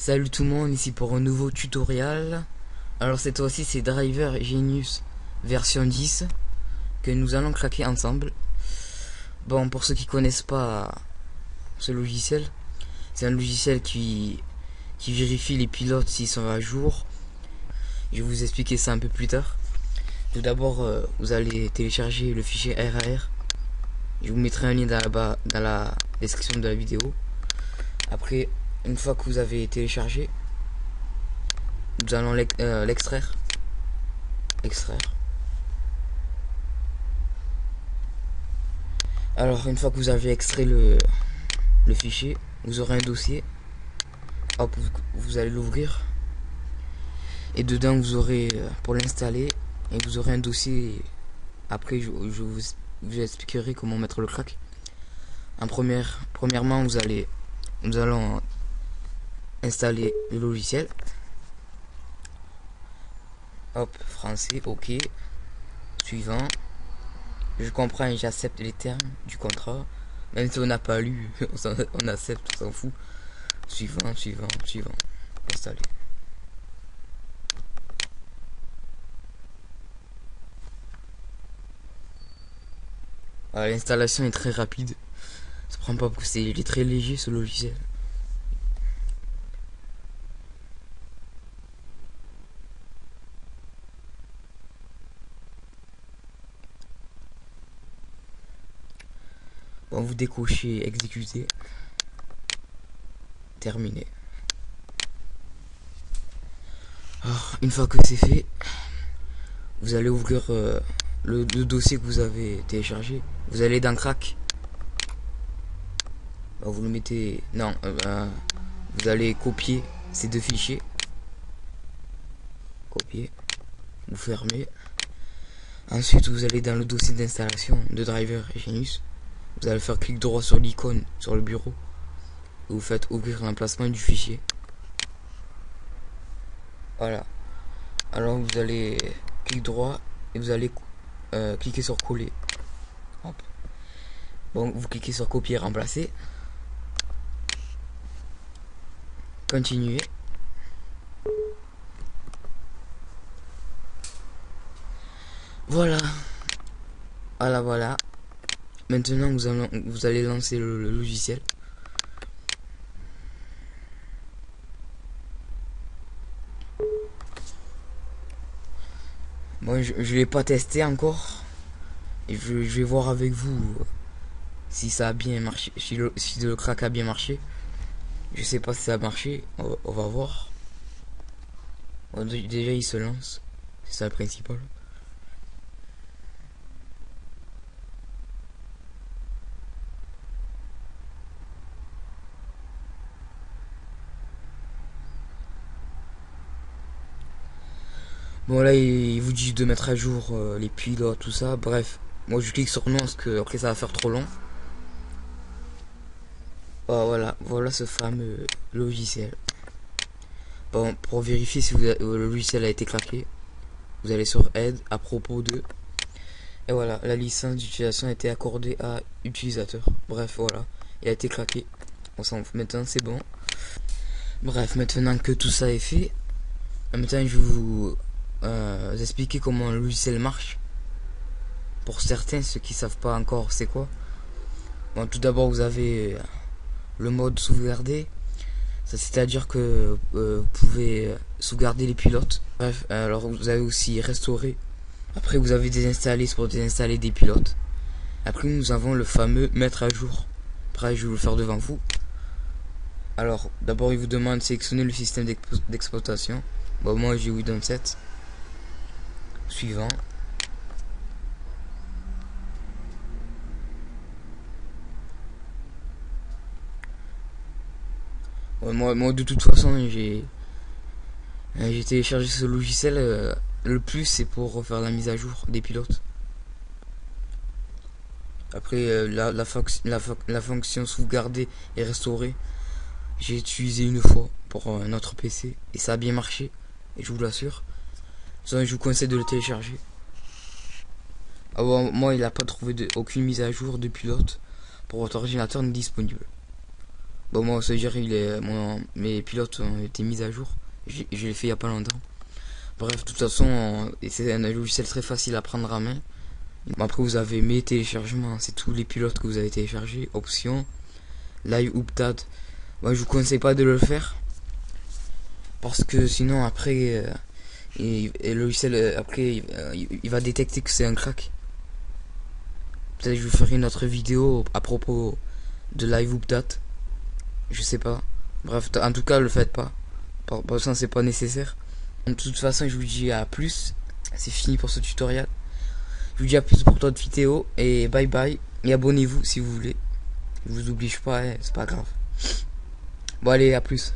Salut tout le monde, ici pour un nouveau tutoriel. Alors cette fois-ci c'est Driver Genius version 10 que nous allons craquer ensemble. Bon, pour ceux qui connaissent pas ce logiciel, c'est un logiciel qui vérifie les pilotes s'ils sont à jour. Je vais vous expliquer ça un peu plus tard. Tout d'abord, vous allez télécharger le fichier RAR. Je vous mettrai un lien dans la description de la vidéo. Après, une fois que vous avez téléchargé, nous allons l'extraire. Alors, une fois que vous avez extrait le fichier, vous aurez un dossier. Hop, vous allez l'ouvrir. Et dedans, vous aurez pour l'installer. Et vous aurez un dossier. Après, je vous expliquerai comment mettre le crack. Premièrement, nous allons installer le logiciel. Hop, français, ok. Suivant. Je comprends et j'accepte les termes du contrat. Même si on n'a pas lu, on accepte, on s'en fout. Suivant. Installer. Voilà, l'installation est très rapide. Ça prend pas beaucoup, il est très léger ce logiciel. Bon, vous décochez exécuter. Terminé. Alors, une fois que c'est fait, vous allez ouvrir le dossier que vous avez téléchargé. Vous allez dans crack. Vous le mettez. Non, vous allez copier ces deux fichiers. Copier. Vous fermez. Ensuite, vous allez dans le dossier d'installation de Driver Genius. Vous allez faire clic droit sur l'icône sur le bureau. Et vous faites ouvrir l'emplacement du fichier. Voilà. Alors vous allez clic droit et vous allez cliquer sur coller. Hop. Bon, vous cliquez sur copier, remplacer. Continuer. Voilà. Voilà. Maintenant vous allez lancer le logiciel. Bon, je l'ai pas testé encore. Et je vais voir avec vous si ça a bien marché, si le crack a bien marché. Je sais pas si ça a marché, on va voir. Bon, déjà il se lance, c'est ça le principal. Bon là il vous dit de mettre à jour les pilotes, tout ça, bref. Moi je clique sur non parce que après ça va faire trop long. Oh, voilà ce fameux logiciel. Bon, pour vérifier si le logiciel a été craqué, vous allez sur aide à propos de. Et voilà, la licence d'utilisation a été accordée à utilisateur. Bref, voilà, il a été craqué. On s'en fout, maintenant c'est bon. Bref, maintenant que tout ça est fait, maintenant je vais vous expliquer comment le logiciel marche. Pour certains, ceux qui savent pas encore c'est quoi. Bon, tout d'abord vous avez le mode sauvegarder. Ça c'est-à-dire que vous pouvez sauvegarder les pilotes. Bref, alors vous avez aussi restaurer. Après vous avez désinstallé, c'est pour désinstaller des pilotes. Après nous avons le fameux mettre à jour. Après je vais le faire devant vous. Alors d'abord il vous demande de sélectionner le système d'exploitation. Bon, moi j'ai Windows 7. Suivant. Ouais, moi de toute façon j'ai téléchargé ce logiciel. Le plus c'est pour refaire la mise à jour des pilotes. Après la fonction sauvegarder et restaurer, j'ai utilisé une fois pour notre PC et ça a bien marché et je vous l'assure. Je vous conseille de le télécharger. Ah bon, moi il n'a pas trouvé aucune mise à jour de pilote pour votre ordinateur n'est disponible. Bon, moi, ça veut dire mes pilotes ont été mis à jour. Je l'ai fait il y a pas longtemps. Bref, de toute façon, c'est un logiciel très facile à prendre en main. Bon, après, vous avez mes téléchargements, c'est tous les pilotes que vous avez téléchargés. Options, Live Update. Moi, je vous conseille pas de le faire. Parce que sinon, après, le logiciel, après, il va détecter que c'est un crack. Peut-être que je vous ferai une autre vidéo à propos de Live Update. Je sais pas. Bref, en tout cas, le faites pas. Pour l'instant, c'est pas nécessaire. De toute façon, je vous dis à plus. C'est fini pour ce tutoriel. Je vous dis à plus pour d'autres vidéos. Et bye bye. Et abonnez-vous si vous voulez. Je vous oblige pas, hein, c'est pas grave. Bon, allez, à plus.